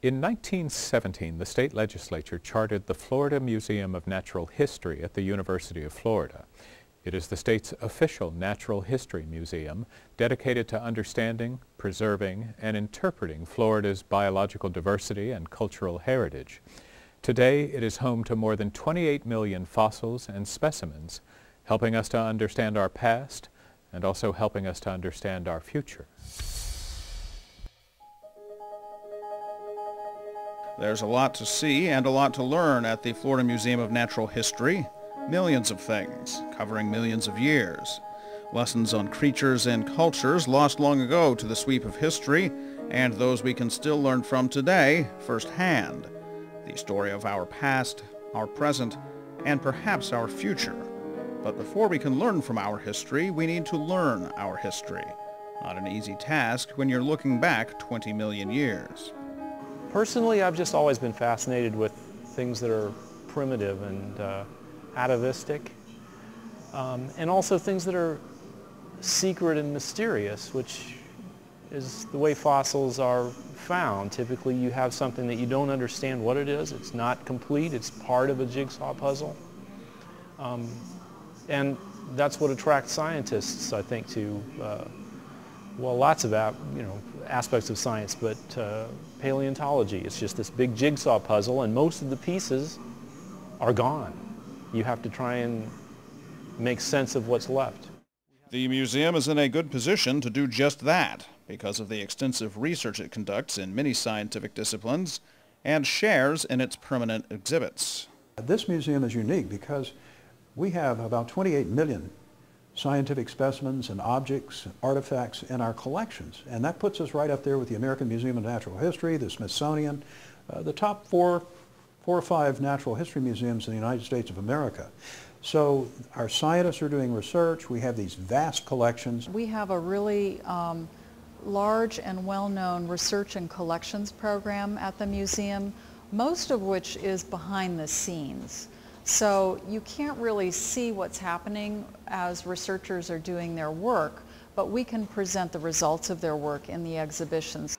In 1917, the state legislature chartered the Florida Museum of Natural History at the University of Florida. It is the state's official natural history museum dedicated to understanding, preserving, and interpreting Florida's biological diversity and cultural heritage. Today, it is home to more than 28 million fossils and specimens, helping us to understand our past and also helping us to understand our future. There's a lot to see and a lot to learn at the Florida Museum of Natural History. Millions of things, covering millions of years. Lessons on creatures and cultures lost long ago to the sweep of history, and those we can still learn from today firsthand. The story of our past, our present, and perhaps our future. But before we can learn from our history, we need to learn our history. Not an easy task when you're looking back 20 million years. Personally, I've just always been fascinated with things that are primitive and atavistic, and also things that are secret and mysterious, which is the way fossils are found. Typically, you have something that you don't understand what it is. It's not complete. It's part of a jigsaw puzzle. And that's what attracts scientists, I think, to, well, lots of aspects of science, but paleontology. It's just this big jigsaw puzzle, and most of the pieces are gone. You have to try and make sense of what's left. The museum is in a good position to do just that because of the extensive research it conducts in many scientific disciplines and shares in its permanent exhibits. This museum is unique because we have about 28 million scientific specimens and objects, artifacts in our collections, and that puts us right up there with the American Museum of Natural History, the Smithsonian, the top four or five natural history museums in the United States of America. So our scientists are doing research. We have these vast collections. We have a really large and well-known research and collections program at the museum, most of which is behind the scenes. So you can't really see what's happening as researchers are doing their work, but we can present the results of their work in the exhibitions.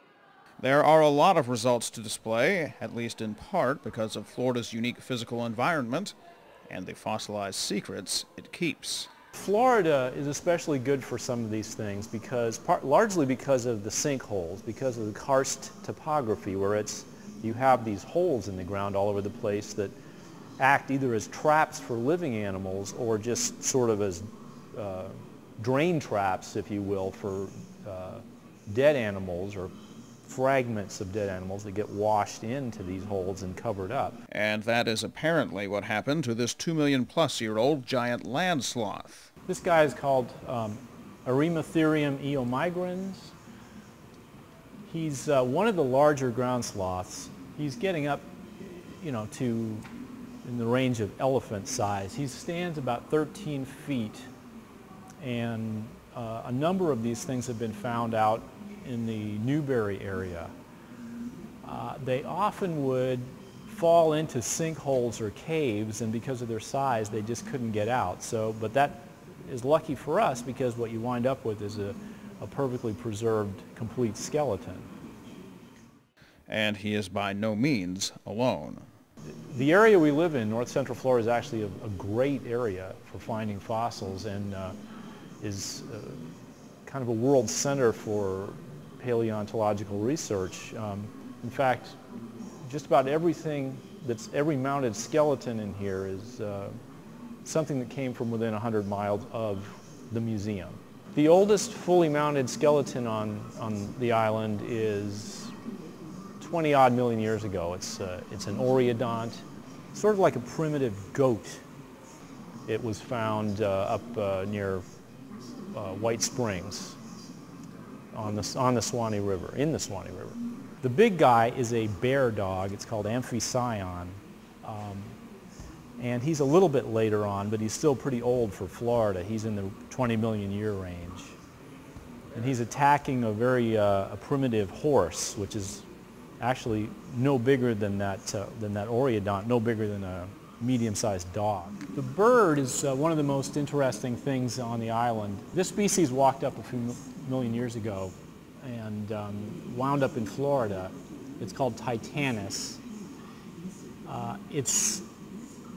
There are a lot of results to display, at least in part because of Florida's unique physical environment and the fossilized secrets it keeps. Florida is especially good for some of these things because, largely because of the sinkholes, because of the karst topography, where you have these holes in the ground all over the place that act either as traps for living animals or just sort of as drain traps, if you will, for dead animals or fragments of dead animals that get washed into these holes and covered up. And that is apparently what happened to this 2 million plus year old giant land sloth. This guy is called Eremotherium eomigrans. He's one of the larger ground sloths. He's getting up, to in the range of elephant size. He stands about 13 feet, and a number of these things have been found out in the Newberry area. They often would fall into sinkholes or caves, and because of their size, they just couldn't get out. But that is lucky for us because what you wind up with is a perfectly preserved, complete skeleton. And he is by no means alone. The area we live in, North Central Florida, is actually a great area for finding fossils and is kind of a world center for paleontological research. In fact, just about everything every mounted skeleton in here is something that came from within 100 miles of the museum. The oldest fully mounted skeleton on the island is 20-odd million years ago. It's an oreodont, sort of like a primitive goat. It was found up near White Springs on the Swanee River, in the Swanee River. The big guy is a bear dog. It's called Amphision. And he's a little bit later on, but he's still pretty old for Florida. He's in the 20 million year range. And he's attacking a primitive horse, which is actually no bigger than that oreodont, no bigger than a medium-sized dog. The bird is one of the most interesting things on the island. This species walked up a few million years ago and wound up in Florida. It's called Titanus.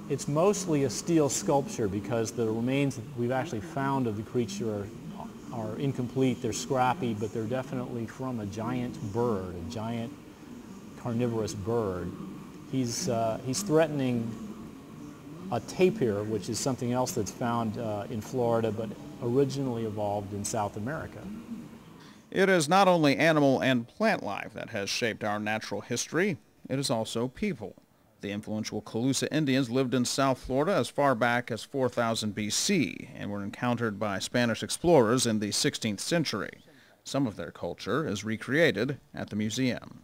It's mostly a steel sculpture because the remains that we've actually found of the creature are incomplete. They're scrappy, but they're definitely from a giant bird, a giant carnivorous bird. He's threatening a tapir, which is something else that's found in Florida, but originally evolved in South America. It is not only animal and plant life that has shaped our natural history, it is also people. The influential Calusa Indians lived in South Florida as far back as 4000 BC and were encountered by Spanish explorers in the 16th century. Some of their culture is recreated at the museum.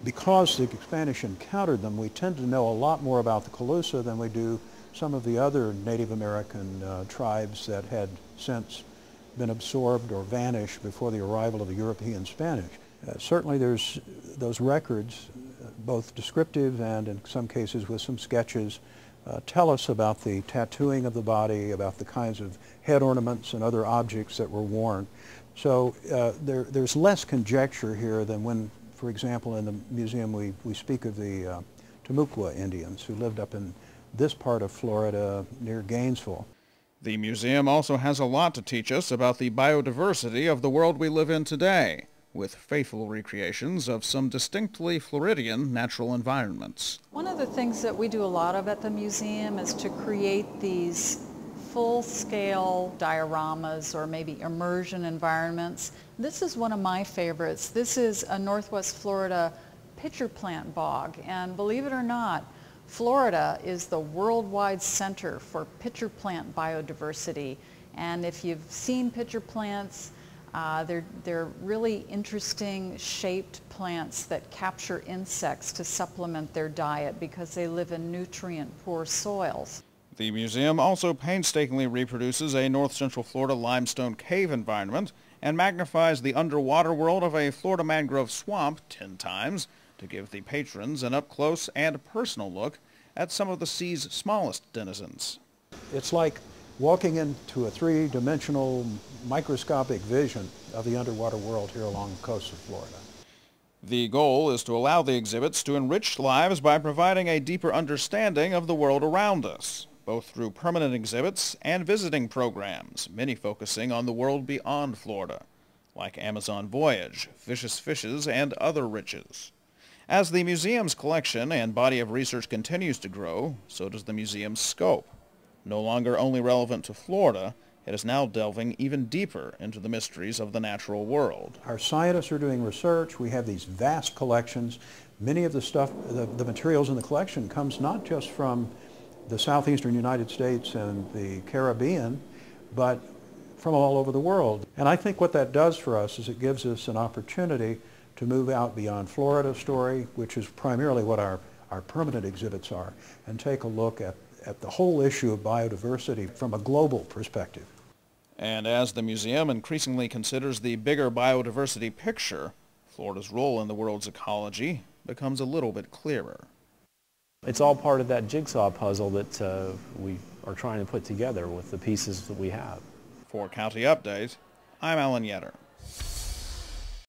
Because the Spanish encountered them, we tend to know a lot more about the Calusa than we do some of the other Native American tribes that had since been absorbed or vanished before the arrival of the European Spanish. Certainly there's those records, both descriptive and in some cases with some sketches, tell us about the tattooing of the body, about the kinds of head ornaments and other objects that were worn. So there's less conjecture here than when, for example, in the museum we speak of the Timucua Indians who lived up in this part of Florida near Gainesville. The museum also has a lot to teach us about the biodiversity of the world we live in today, with faithful recreations of some distinctly Floridian natural environments. One of the things that we do a lot of at the museum is to create these full-scale dioramas or maybe immersion environments. This is one of my favorites. This is a Northwest Florida pitcher plant bog, and believe it or not, Florida is the worldwide center for pitcher plant biodiversity. And if you've seen pitcher plants, they're really interesting shaped plants that capture insects to supplement their diet because they live in nutrient-poor soils. The museum also painstakingly reproduces a North Central Florida limestone cave environment and magnifies the underwater world of a Florida mangrove swamp 10 times to give the patrons an up-close and personal look at some of the sea's smallest denizens. It's like walking into a three-dimensional microscopic vision of the underwater world here along the coast of Florida. The goal is to allow the exhibits to enrich lives by providing a deeper understanding of the world around us, both through permanent exhibits and visiting programs, many focusing on the world beyond Florida, like Amazon Voyage, Vicious Fishes, and other riches. As the museum's collection and body of research continues to grow, so does the museum's scope. No longer only relevant to Florida, it is now delving even deeper into the mysteries of the natural world. Our scientists are doing research. We have these vast collections. Many of the stuff, the materials in the collection comes not just from the southeastern United States and the Caribbean, but from all over the world. And I think what that does for us is it gives us an opportunity to move out beyond Florida story, which is primarily what our permanent exhibits are, and take a look at the whole issue of biodiversity from a global perspective. And as the museum increasingly considers the bigger biodiversity picture, Florida's role in the world's ecology becomes a little bit clearer. It's all part of that jigsaw puzzle that we are trying to put together with the pieces that we have. For County Update, I'm Alan Yetter.